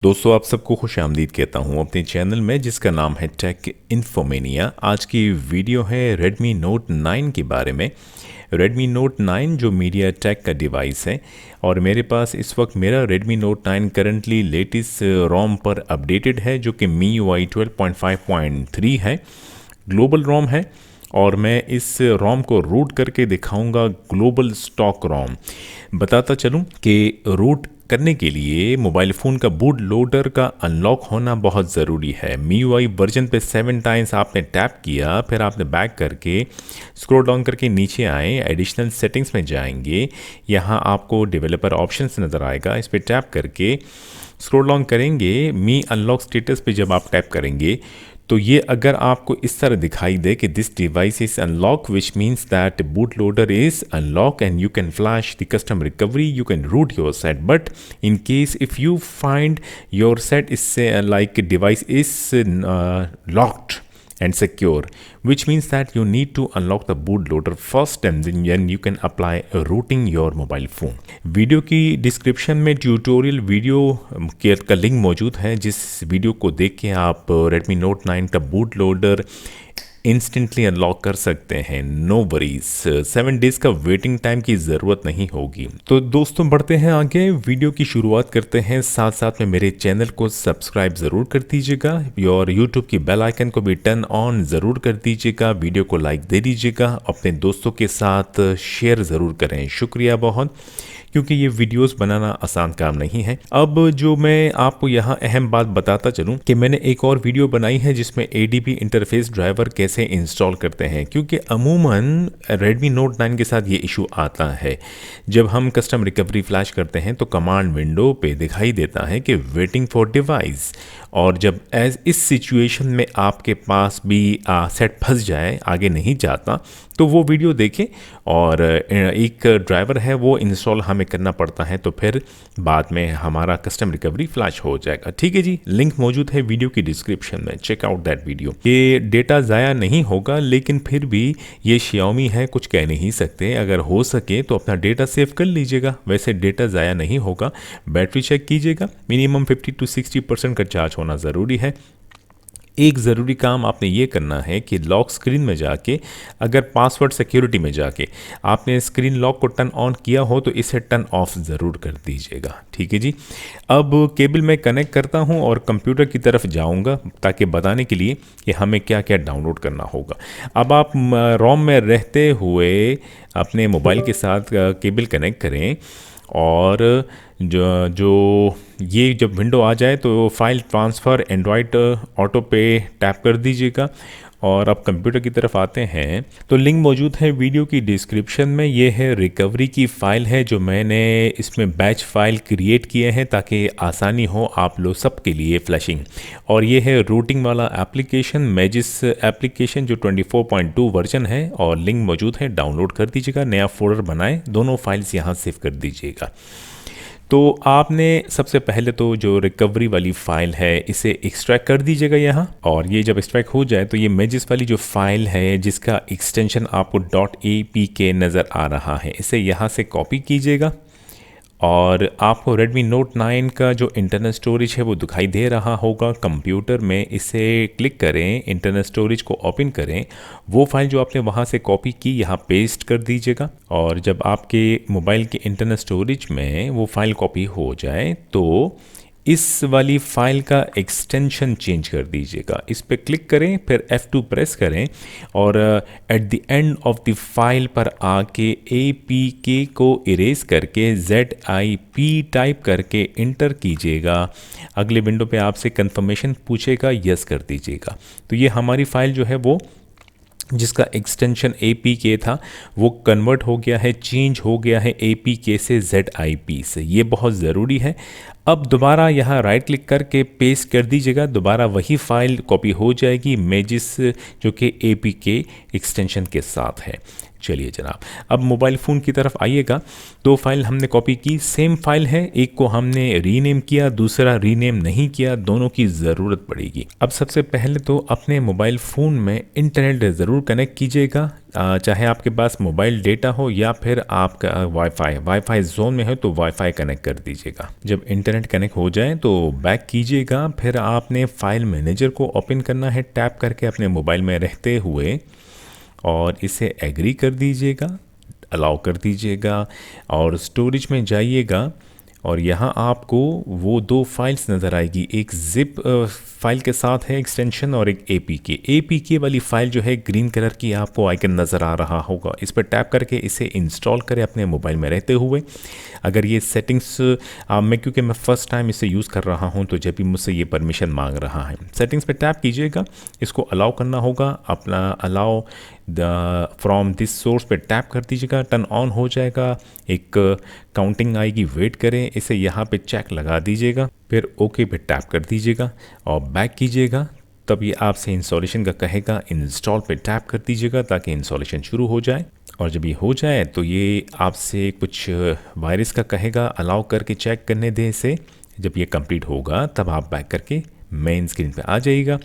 दोस्तों आप सबको खुश आमदीद कहता हूँ अपने चैनल में जिसका नाम है टेक इन्फोमेनिया। आज की वीडियो है Redmi Note 9 के बारे में। Redmi Note 9 जो मीडिया टेक का डिवाइस है और मेरे पास इस वक्त मेरा Redmi Note 9 करंटली लेटेस्ट रोम पर अपडेटेड है जो कि MIUI 12.5.3 है, ग्लोबल रोम है। और मैं इस रोम को रूट करके दिखाऊंगा ग्लोबल स्टॉक रोम। बताता चलूं कि रूट करने के लिए मोबाइल फ़ोन का बूट लोडर का अनलॉक होना बहुत ज़रूरी है। MIUI वर्जन पे 7 टाइम्स आपने टैप किया, फिर आपने बैक करके स्क्रॉल डाउन करके नीचे आए, एडिशनल सेटिंग्स में जाएंगे। यहाँ आपको डेवलपर ऑप्शंस नज़र आएगा, इस पर टैप करके स्क्रॉल डाउन करेंगे। मी अनलॉक स्टेटस पे जब आप टैप करेंगे तो ये अगर आपको इस तरह दिखाई दे कि this device is unlock which means that boot loader is unlock and you can flash the custom recovery, you can root your set. But in case if you find your set is like device is locked and secure, which means that you need to unlock the boot loader first and then you can apply rooting your mobile phone. Video की description में tutorial video का link मौजूद है, जिस video को देख के आप Redmi Note 9 का बूट लोडर इंस्टेंटली अनलॉक कर सकते हैं। नो वरीज, 7 डेज का वेटिंग टाइम की ज़रूरत नहीं होगी। तो दोस्तों बढ़ते हैं आगे, वीडियो की शुरुआत करते हैं। साथ साथ में मेरे चैनल को सब्सक्राइब ज़रूर कर दीजिएगा और यूट्यूब की बेल आइकन को भी टर्न ऑन ज़रूर कर दीजिएगा। वीडियो को लाइक दे दीजिएगा, अपने दोस्तों के साथ शेयर ज़रूर करें। शुक्रिया बहुत, क्योंकि ये वीडियोस बनाना आसान काम नहीं है। अब जो मैं आपको यहाँ अहम बात बताता चलूँ कि मैंने एक और वीडियो बनाई है जिसमें ADB इंटरफेस ड्राइवर कैसे इंस्टॉल करते हैं, क्योंकि अमूमन Redmi Note 9 के साथ ये इशू आता है। जब हम कस्टम रिकवरी फ्लैश करते हैं तो कमांड विंडो पे दिखाई देता है कि वेटिंग फॉर डिवाइस, और जब इस सिचुएशन में आपके पास भी सेट फंस जाए, आगे नहीं जाता, तो वो वीडियो देखें। और एक ड्राइवर है वो इंस्टॉल हमें करना पड़ता है, तो फिर बाद में हमारा कस्टम रिकवरी फ्लैश हो जाएगा। ठीक है जी, लिंक मौजूद है वीडियो की डिस्क्रिप्शन में, चेक आउट दैट वीडियो। ये डेटा ज़ाया नहीं होगा, लेकिन फिर भी ये Xiaomi है, कुछ कह नहीं सकते। अगर हो सके तो अपना डेटा सेव कर लीजिएगा, वैसे डेटा ज़ाया नहीं होगा। बैटरी चेक कीजिएगा, मिनिमम 50 to 60% का चार्ज होना ज़रूरी है। एक ज़रूरी काम आपने ये करना है कि लॉक स्क्रीन में जाके, अगर पासवर्ड सिक्योरिटी में जाके आपने स्क्रीन लॉक को टर्न ऑन किया हो तो इसे टर्न ऑफ ज़रूर कर दीजिएगा। ठीक है जी। अब केबल में कनेक्ट करता हूँ और कंप्यूटर की तरफ जाऊँगा ताकि बताने के लिए कि हमें क्या क्या डाउनलोड करना होगा। अब आप रोम में रहते हुए अपने मोबाइल के साथ केबल कनेक्ट करें और जो ये जब विंडो आ जाए तो फाइल ट्रांसफ़र एंड्रॉयड ऑटो पे टैप कर दीजिएगा। और अब कंप्यूटर की तरफ आते हैं तो लिंक मौजूद है वीडियो की डिस्क्रिप्शन में। ये है रिकवरी की फ़ाइल है जो मैंने इसमें बैच फाइल क्रिएट किए हैं ताकि आसानी हो आप लोग सब के लिए फ्लैशिंग। और ये है रूटिंग वाला एप्लीकेशन, मैजिस एप्लीकेशन जो 24.2 वर्जन है, और लिंक मौजूद है, डाउनलोड कर दीजिएगा। नया फोल्डर बनाएं, दोनों फाइल्स यहाँ सेव कर दीजिएगा। तो आपने सबसे पहले तो जो रिकवरी वाली फ़ाइल है इसे एक्सट्रैक्ट कर दीजिएगा यहाँ। और ये जब एक्सट्रैक्ट हो जाए तो ये मैजिस वाली जो फ़ाइल है जिसका एक्सटेंशन आपको .apk नज़र आ रहा है, इसे यहाँ से कॉपी कीजिएगा। और आपको Redmi Note 9 का जो इंटरनल स्टोरेज है वो दिखाई दे रहा होगा कंप्यूटर में। इसे क्लिक करें, इंटरनल स्टोरेज को ओपन करें, वो फाइल जो आपने वहाँ से कॉपी की यहाँ पेस्ट कर दीजिएगा। और जब आपके मोबाइल के इंटरनल स्टोरेज में वो फाइल कॉपी हो जाए तो इस वाली फ़ाइल का एक्सटेंशन चेंज कर दीजिएगा। इस पर क्लिक करें, फिर F2 प्रेस करें और at the end of the file पर आके APK को इरेज करके ZIP टाइप करके इंटर कीजिएगा। अगले विंडो पे आपसे कंफर्मेशन पूछेगा, यस कर दीजिएगा। तो ये हमारी फ़ाइल जो है वो जिसका एक्सटेंशन APK था वो कन्वर्ट हो गया है, चेंज हो गया है APK से ZIP से। ये बहुत ज़रूरी है। अब दोबारा यहाँ राइट क्लिक करके पेस्ट कर दीजिएगा, दोबारा वही फाइल कॉपी हो जाएगी मैजिस जो कि APK एक्सटेंशन के साथ है। चलिए जनाब, अब मोबाइल फ़ोन की तरफ आइएगा। दो फाइल हमने कॉपी की, सेम फाइल है, एक को हमने रीनेम किया, दूसरा रीनेम नहीं किया, दोनों की ज़रूरत पड़ेगी। अब सबसे पहले तो अपने मोबाइल फ़ोन में इंटरनेट ज़रूर कनेक्ट कीजिएगा, चाहे आपके पास मोबाइल डेटा हो या फिर आपका वाईफाई जोन में हो तो वाईफाई कनेक्ट कर दीजिएगा। जब इंटरनेट कनेक्ट हो जाए तो बैक कीजिएगा, फिर आपने फाइल मैनेजर को ओपन करना है टैप करके अपने मोबाइल में रहते हुए, और इसे एग्री कर दीजिएगा, अलाउ कर दीजिएगा और स्टोरेज में जाइएगा और यहाँ आपको वो दो फाइल्स नज़र आएगी, एक जिप फाइल के साथ है एक्सटेंशन और एक एपीके वाली फ़ाइल जो है ग्रीन कलर की आपको आइकन नज़र आ रहा होगा, इस पर टैप करके इसे इंस्टॉल करें अपने मोबाइल में रहते हुए। अगर ये सेटिंग्स क्योंकि मैं फ़र्स्ट टाइम इसे यूज़ कर रहा हूँ तो जब भी मुझसे ये परमिशन मांग रहा है, सेटिंग्स पे टैप कीजिएगा, इसको अलाउ करना होगा, अपना अलाउ फ्रॉम दिस सोर्स पे टैप कर दीजिएगा, टर्न ऑन हो जाएगा, एक काउंटिंग आएगी, वेट करें, इसे यहाँ पे चेक लगा दीजिएगा, फिर ओके पे टैप कर दीजिएगा और बैक कीजिएगा। तब ये आपसे इंस्टॉलेशन का कहेगा, इंस्टॉल पे टैप कर दीजिएगा ताकि इंस्टॉलेशन शुरू हो जाए। और जब ये हो जाए तो ये आपसे कुछ वायरस का कहेगा, अलाउ करके चेक करने दें इसे। जब ये कंप्लीट होगा तब आप बैक करके मेन स्क्रीन पे आ जाइएगा।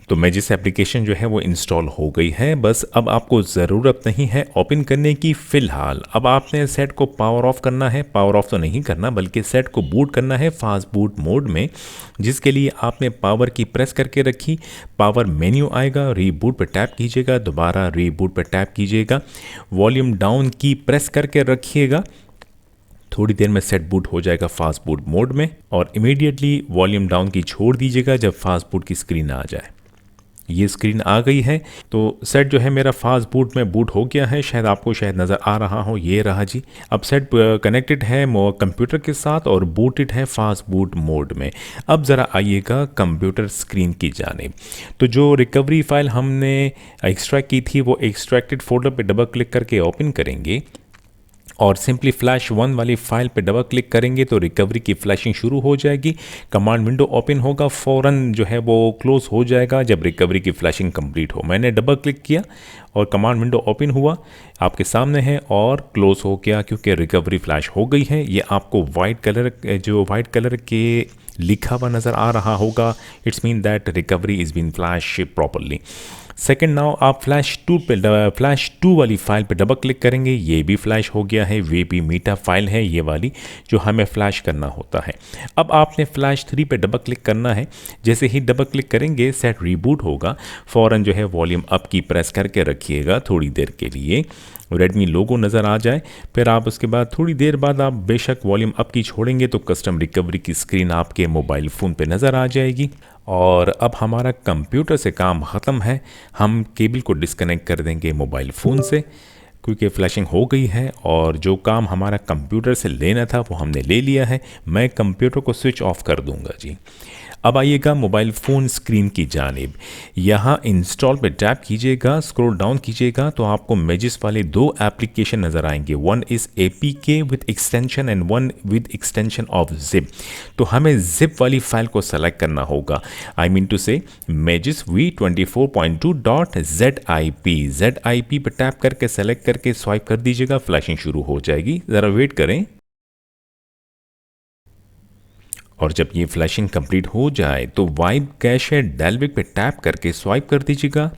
तो मैजिस एप्लीकेशन जो है वो इंस्टॉल हो गई है, बस अब आपको ज़रूरत नहीं है ओपन करने की फ़िलहाल। अब आपने सेट को पावर ऑफ करना है, पावर ऑफ तो नहीं करना बल्कि सेट को बूट करना है फास्ट बूट मोड में, जिसके लिए आपने पावर की प्रेस करके रखी, पावर मेन्यू आएगा, रीबूट पर टैप कीजिएगा, दोबारा रीबूट पर टैप कीजिएगा, वॉल्यूम डाउन की प्रेस करके रखिएगा, थोड़ी देर में सेट बूट हो जाएगा फास्ट बूट मोड में, और इमीडिएटली वॉल्यूम डाउन की छोड़ दीजिएगा जब फास्ट बूट की स्क्रीन आ जाए। ये स्क्रीन आ गई है तो सेट जो है मेरा फास्ट बूट में बूट हो गया है, शायद आपको नज़र आ रहा हो, ये रहा जी। अब सेट कनेक्टेड है कंप्यूटर के साथ और बूटेड है फास्ट बूट मोड में। अब ज़रा आइएगा कंप्यूटर स्क्रीन की जानिब। तो जो रिकवरी फाइल हमने एक्सट्रैक्ट की थी वो एक्सट्रैक्टेड फोल्डर पे डबल क्लिक करके ओपन करेंगे और सिंपली फ्लैश 1 वाली फाइल पे डबल क्लिक करेंगे तो रिकवरी की फ्लैशिंग शुरू हो जाएगी। कमांड विंडो ओपन होगा, फ़ौरन जो है वो क्लोज़ हो जाएगा जब रिकवरी की फ्लैशिंग कंप्लीट हो। मैंने डबल क्लिक किया और कमांड विंडो ओपन हुआ, आपके सामने है और क्लोज़ हो गया क्योंकि रिकवरी फ्लैश हो गई है। ये आपको वाइट कलर के लिखा हुआ नज़र आ रहा होगा, it's mean that recovery is been flash properly. Second now आप फ्लैश 2 वाली फाइल पे डबल क्लिक करेंगे, ये भी फ्लैश हो गया है, वे भी मीटा फाइल है ये वाली जो हमें फ्लैश करना होता है। अब आपने फ्लैश 3 पे डबल क्लिक करना है, जैसे ही डबल क्लिक करेंगे सेट रीबूट होगा, फ़ौरन जो है वॉल्यूम अप की प्रेस करके रखिएगा थोड़ी देर के लिए, रेडमी लोगो नज़र आ जाए, फिर आप उसके बाद थोड़ी देर बाद आप बेशक वॉल्यूम अप की छोड़ेंगे तो कस्टम रिकवरी की स्क्रीन आपके मोबाइल फ़ोन पे नज़र आ जाएगी। और अब हमारा कंप्यूटर से काम ख़त्म है, हम केबल को डिस्कनेक्ट कर देंगे मोबाइल फ़ोन से क्योंकि फ्लैशिंग हो गई है और जो काम हमारा कंप्यूटर से लेना था वो हमने ले लिया है। मैं कंप्यूटर को स्विच ऑफ कर दूंगा जी। अब आइएगा मोबाइल फ़ोन स्क्रीन की जानिब, यहाँ इंस्टॉल पे टैप कीजिएगा, स्क्रॉल डाउन कीजिएगा तो आपको मैजिस वाले दो एप्लीकेशन नज़र आएंगे, one is APK with extension and one with extension of zip. तो हमें जिप वाली फाइल को सेलेक्ट करना होगा, आई मीन टू से मैजिस v24.2.zip पर टैप करके सेलेक्ट करके स्वाइप कर दीजिएगा, फ्लैशिंग शुरू हो जाएगी, ज़रा वेट करें। और जब ये फ्लैशिंग कंप्लीट हो जाए तो वाइप कैशे डेलविक पे टैप करके स्वाइप कर दीजिएगा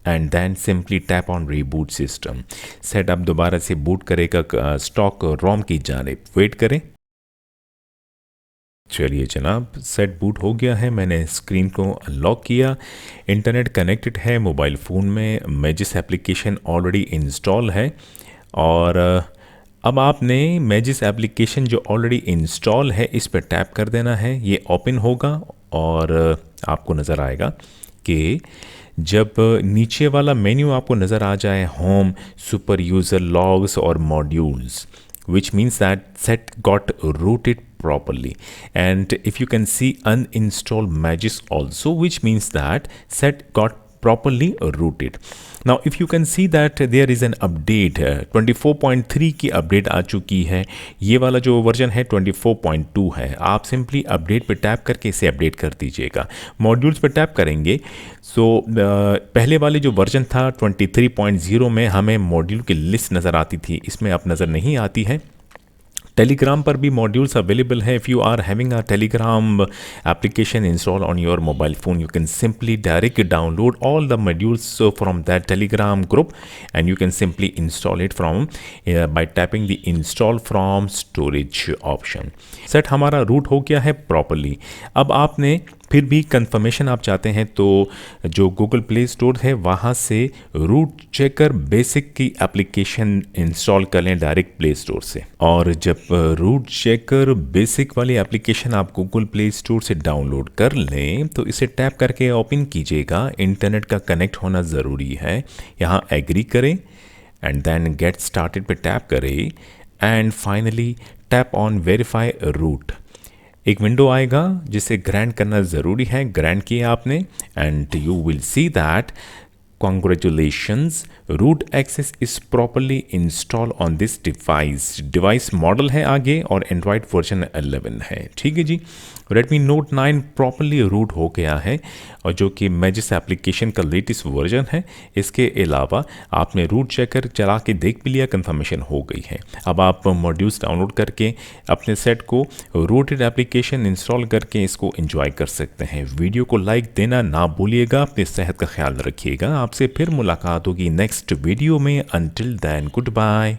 and then simply tap on reboot system. Set up दोबारा से बूट करेगा स्टॉक रोम की जानिब, वेट करें। चलिए जनाब, सेट बूट हो गया है, मैंने स्क्रीन को अनलॉक किया, इंटरनेट कनेक्टेड है मोबाइल फ़ोन में, मैजिस एप्लीकेशन ऑलरेडी इंस्टॉल है। और अब आपने मैजिस एप्लीकेशन जो ऑलरेडी इंस्टॉल है इस पर टैप कर देना है, ये ओपन होगा और आपको नज़र आएगा कि जब नीचे वाला मेन्यू आपको नज़र आ जाए, होम, सुपर यूज़र, लॉग्स और modules, which means that set got rooted properly, and if you can see uninstall Magis also, which means that set got properly rooted. Now if you can see that there is an update, 24.3 की update आ चुकी है। ये वाला जो version है 24.2 है। आप simply update पे टैप करके इसे अपडेट कर दीजिएगा। मॉड्यूल्स पे टैप करेंगे पहले वाले जो वर्जन था 23.0 में हमें मॉड्यूल की लिस्ट नज़र आती थी, इसमें अब नज़र नहीं आती है। टेलीग्राम पर भी मॉड्यूल्स अवेलेबल है। If you are having a Telegram application install on your mobile phone, you can simply direct download all the modules from that Telegram group and you can simply install it from by tapping the install from storage option. Set हमारा root हो गया है properly. अब आपने फिर भी confirmation आप चाहते हैं तो जो गूगल प्ले स्टोर है वहाँ से रूट चेकर बेसिक की एप्लीकेशन इंस्टॉल कर लें डायरेक्ट प्ले स्टोर से। और जब रूट चेकर बेसिक वाली एप्लीकेशन आप गूगल प्ले स्टोर से डाउनलोड कर लें तो इसे टैप करके ओपन कीजिएगा। इंटरनेट का कनेक्ट होना ज़रूरी है। यहाँ एग्री करें एंड देन गेट स्टार्टेड पे टैप करें and finally tap on verify root. एक विंडो आएगा जिसे ग्रांट करना ज़रूरी है। ग्रांट किया आपने and you will see that congratulations, root access is properly install on this device. Device model है आगे और एंड्रॉयड वर्जन 11 है। ठीक है जी, Redmi Note 9 प्रॉपरली रूट हो गया है और जो कि मैजिस एप्लीकेशन का लेटेस्ट वर्जन है। इसके अलावा आपने रूट चेकर चला के देख भी लिया, कंफर्मेशन हो गई है। अब आप मॉड्यूल्स डाउनलोड करके अपने सेट को रूटेड एप्लीकेशन इंस्टॉल करके इसको एंजॉय कर सकते हैं। वीडियो को लाइक देना ना भूलिएगा। अपनी सेहत का ख्याल रखिएगा। आपसे फिर मुलाकात होगी नेक्स्ट वीडियो में। Until then good bye.